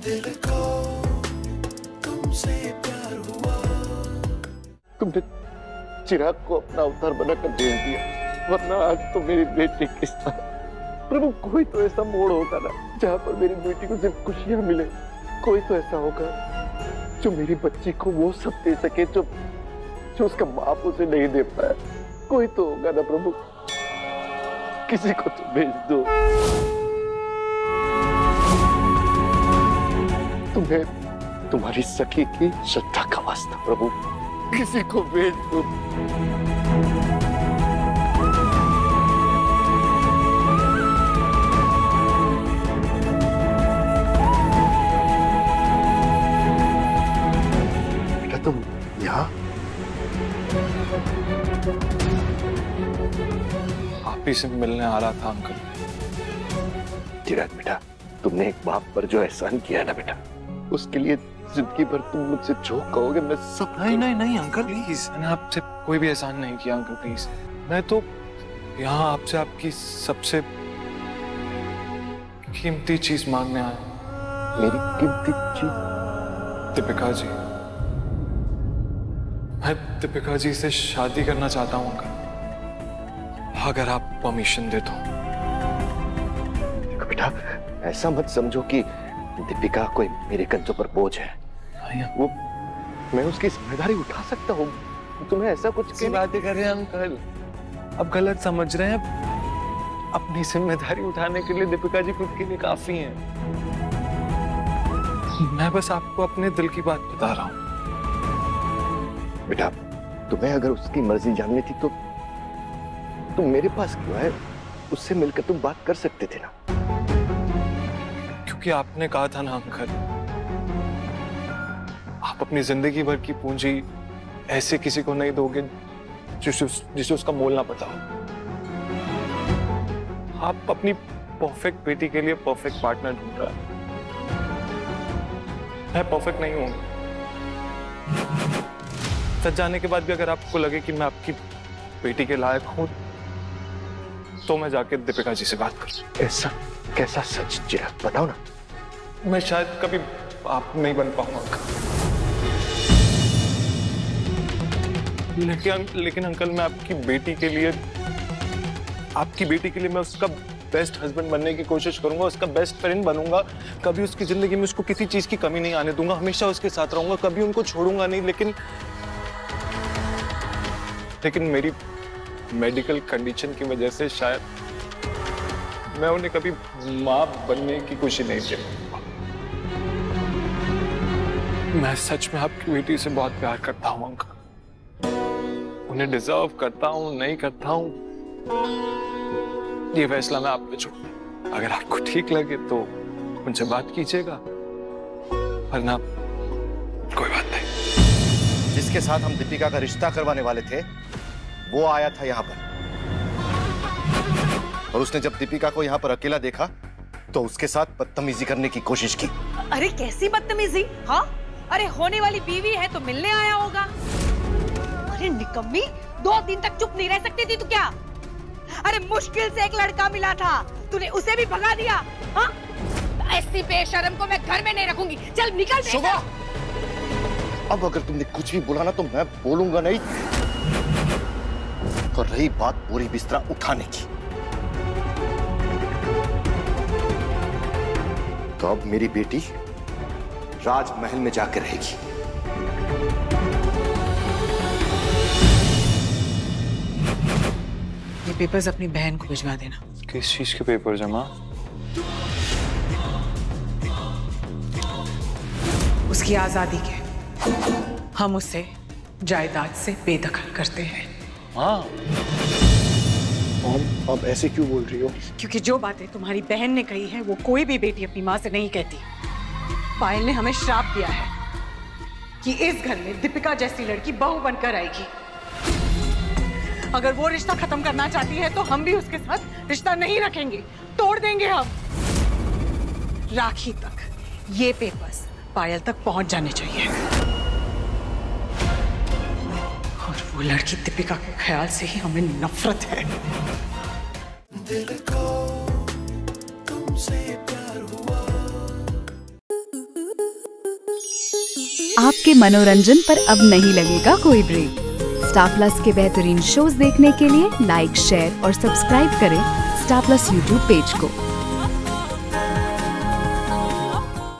दिल को तुमसे प्यार हुआ। तुमने चिराग को अपना अवतार बनाकर भेज दिया, वरना आज तो मेरी बेटी किस तरह। प्रभु, कोई तो ऐसा मोड़ होगा ना जहाँ पर मेरी बेटी को सिर्फ खुशियां मिले। कोई तो ऐसा होगा जो मेरी बच्ची को वो सब दे सके जो उसका बाप उसे नहीं दे पाया। कोई तो होगा ना प्रभु, किसी को तो भेज दो। तुम्हें तुम्हारी सखी की श्रद्धा का वास्ता प्रभु, किसी को भेज दो। बेटा तुम यहाँ? आप ही से मिलने आ रहा था अंकल। चिराग बेटा, तुमने एक बाप पर जो एहसान किया है ना बेटा, उसके लिए जिंदगी भर तुम मुझसे जो कहोगे मैं सब। नहीं अंकल प्लीज, मैंने आपसे कोई भी एहसान नहीं किया अंकल प्लीज। मैं तो यहाँ आपसे आपकी सबसे कीमती चीज मांगने आया। मेरी कीमती चीज? दीपिका जी, मैं दीपिका जी से शादी करना चाहता हूँ अंकल, अगर आप परमिशन दे तो। देखो बेटा, ऐसा मत समझो कि दीपिका कोई मेरे कंधों पर बोझ है। वो मैं उसकी जिम्मेदारी उठा सकता हूँ। तुम्हें ऐसा कुछ की बातें कर रहे हैं अंकल, अब गलत समझ रहे हैं। अपनी जिम्मेदारी उठाने के लिए दीपिका जी खुद के लिए काफी हैं। मैं बस आपको अपने दिल की बात बता रहा हूँ। बेटा, तुम्हें अगर उसकी मर्जी जाननी थी तो तुम मेरे पास क्यों आए? उससे मिलकर तुम बात कर सकते थे ना। क्योंकि आपने कहा था ना अंकल, आप अपनी जिंदगी भर की पूंजी ऐसे किसी को नहीं दोगे जिसे उसका मोल ना पता हो। आप अपनी परफेक्ट बेटी के लिए परफेक्ट पार्टनर ढूंढ रहे हैं। मैं परफेक्ट नहीं हूं। सच जाने के बाद भी अगर आपको लगे कि मैं आपकी बेटी के लायक हूं तो मैं जाके दीपिका जी से बात करूं। ऐसा कैसा सच चिराग, बताओ ना। मैं शायद कभी आप नहीं बन पाऊंगा लेकिन अंकल, मैं आपकी बेटी के लिए मैं उसका बेस्ट हस्बैंड बनने की कोशिश करूंगा, उसका बेस्ट फ्रेंड बनूंगा। कभी उसकी जिंदगी में उसको किसी चीज की कमी नहीं आने दूंगा, हमेशा उसके साथ रहूंगा, कभी उनको छोड़ूंगा नहीं। लेकिन मेरी मेडिकल कंडीशन की वजह से शायद मैं उन्हें कभी मां बनने की खुशी नहीं दे पाऊंगा। मैं सच में आपकी बेटी से बहुत प्यार करता हूं अंकल, उन्हें डिजर्व करता हूं, नहीं करता हूं, ये फैसला मैं आप पे छोड़ूं। अगर आपको ठीक लगे तो उनसे बात कीजिएगा, वरना कोई बात नहीं। जिसके साथ हम दीपिका का रिश्ता करवाने वाले थे वो आया था यहाँ पर, और उसने जब दीपिका को यहाँ पर अकेला देखा तो उसके साथ बदतमीजी करने की कोशिश की। अरे कैसी बदतमीजी? हाँ, अरे होने वाली बीवी है तो मिलने आया होगा। अरे निकम्मी, 2 दिन तक चुप नहीं रह सकती थी तू क्या? अरे मुश्किल से एक लड़का मिला था, तूने उसे भी भगा दिया। हाँ? ऐसी बेशर्म को मैं घर में नहीं रखूंगी। चल निकल। शुभा, अब अगर तुमने कुछ भी बोला ना तो मैं बोलूंगा नहीं। और रही बात पूरी बिस्तरा उठाने की, तो अब मेरी बेटी राजमहल में जाकर रहेगी। ये पेपर्स अपनी बहन को भिजवा देना। किस चीज के पेपर जमा? उसकी आजादी के। हम उसे जायदाद से बेदखल करते हैं। हाँ, अब ऐसे क्यों बोल रही हो? क्योंकि जो बातें तुम्हारी बहन ने कही है वो कोई भी बेटी अपनी माँ से नहीं कहती। पायल ने हमें श्राप दिया है कि इस घर में दीपिका जैसी लड़की बहू बनकर आएगी। अगर वो रिश्ता खत्म करना चाहती है तो हम भी उसके साथ रिश्ता नहीं रखेंगे, तोड़ देंगे हम। राखी तक ये पेपर्स पायल तक पहुंच जाने चाहिए। और वो लड़की दीपिका के ख्याल से ही हमें नफरत है। दिल को तुमसे प्यार हुआ। आपके मनोरंजन पर अब नहीं लगेगा कोई ब्रेक। स्टार प्लस के बेहतरीन शोज देखने के लिए लाइक, शेयर और सब्सक्राइब करें स्टार प्लस यूट्यूब पेज को।